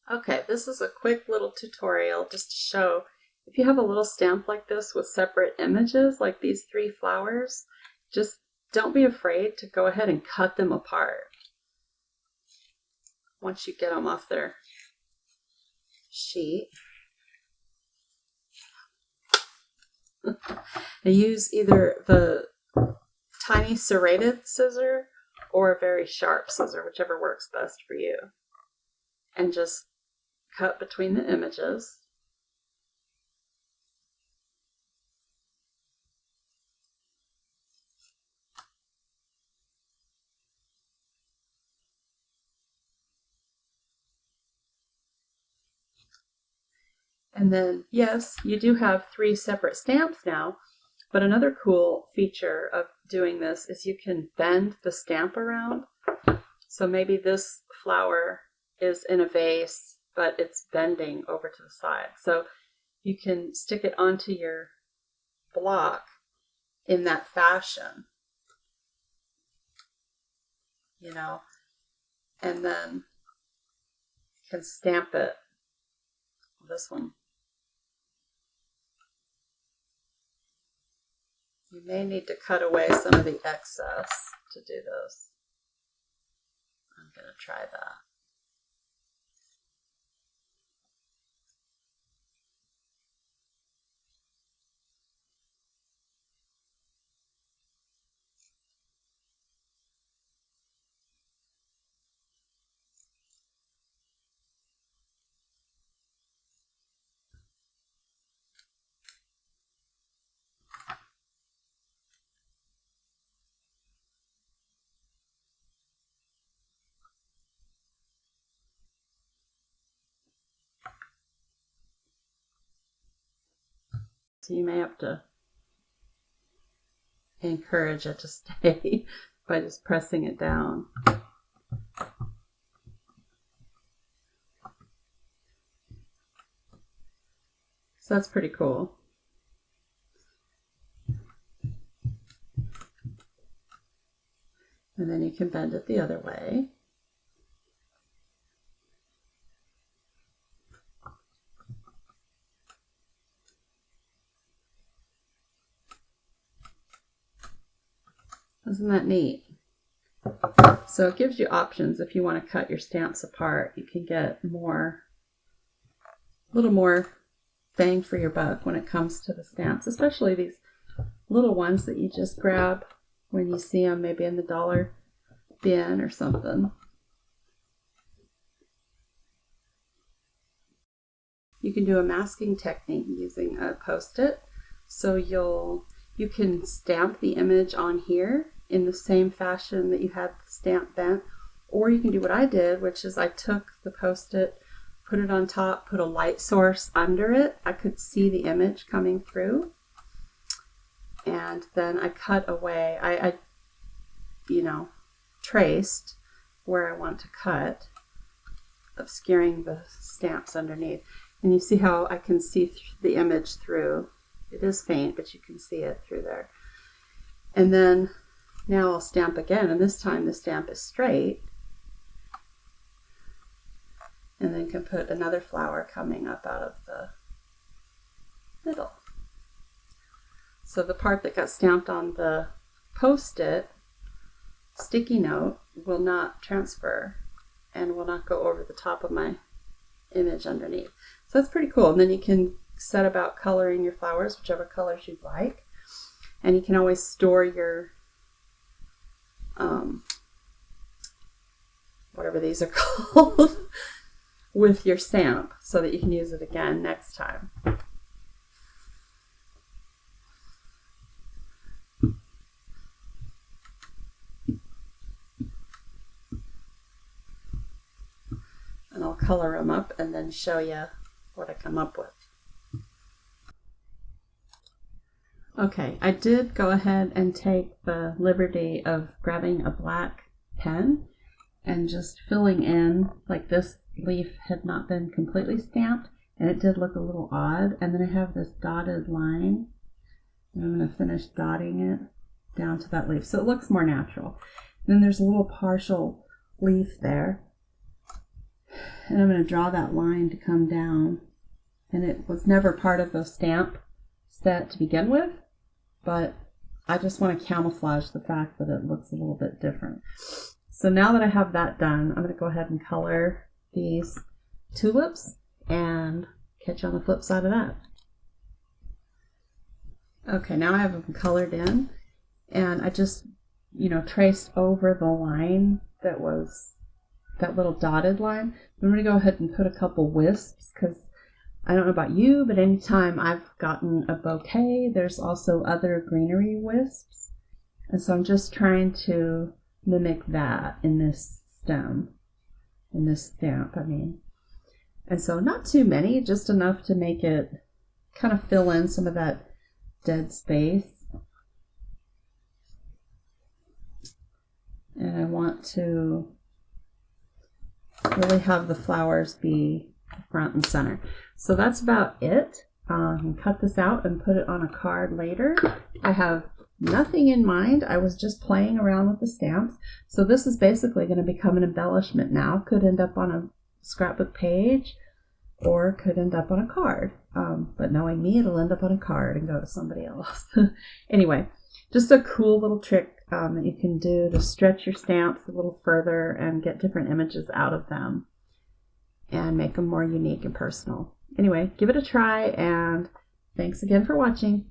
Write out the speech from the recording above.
Okay, this is a quick little tutorial just to show if you have a little stamp like this with separate images, like these 3 flowers, just don't be afraid to go ahead and cut them apart once you get them off their sheet. And use either the tiny serrated scissor or a very sharp scissor, whichever works best for you. And just cut between the images. And then, yes, you do have 3 separate stamps now, but another cool feature of doing this is you can bend the stamp around. So maybe this flower is in a vase, but it's bending over to the side. So you can stick it onto your block in that fashion, you know, and then you can stamp it. This one, you may need to cut away some of the excess to do this. I'm going to try that. So you may have to encourage it to stay by just pressing it down. So that's pretty cool. And then you can bend it the other way. Isn't that neat? So it gives you options if you want to cut your stamps apart. You can get a little more bang for your buck when it comes to the stamps, especially these little ones that you just grab when you see them maybe in the dollar bin or something. You can do a masking technique using a Post-it. So you can stamp the image on here in the same fashion that you had the stamp bent, or you can do what I did, which is I took the Post-it, put it on top, put a light source under it. I could see the image coming through, and then I cut away. I traced where I want to cut, obscuring the stamps underneath. And you see how I can see the image through. It is faint, but you can see it through there. And then now I'll stamp again, and this time the stamp is straight. And then can put another flower coming up out of the middle. So the part that got stamped on the Post-it sticky note will not transfer and will not go over the top of my image underneath. So that's pretty cool. And then you can set about coloring your flowers, whichever colors you'd like. And you can always store your, whatever these are called, with your stamp so that you can use it again next time. And I'll color them up and then show you what I come up with. Okay, I did go ahead and take the liberty of grabbing a black pen and just filling in, like this leaf had not been completely stamped and it did look a little odd. And then I have this dotted line and I'm going to finish dotting it down to that leaf so it looks more natural. And then there's a little partial leaf there. And I'm going to draw that line to come down. And it was never part of the stamp set to begin with, but I just want to camouflage the fact that it looks a little bit different. So now that I have that done, I'm going to go ahead and color these tulips and catch you on the flip side of that. Okay, now I have them colored in, and I just, traced over the line that was that little dotted line. I'm going to go ahead and put a couple wisps, because I don't know about you, but anytime I've gotten a bouquet, there's also other greenery wisps. And so I'm just trying to mimic that in this stem, in this stamp, I mean. And so not too many, just enough to make it kind of fill in some of that dead space. And I want to really have the flowers be front and center. So that's about it. I can cut this out and put it on a card later. I have nothing in mind. I was just playing around with the stamps. So this is basically going to become an embellishment now. Could end up on a scrapbook page or could end up on a card. But knowing me, it'll end up on a card and go to somebody else. Anyway, just a cool little trick that you can do to stretch your stamps a little further and get different images out of them and make them more unique and personal. Anyway, give it a try, and thanks again for watching.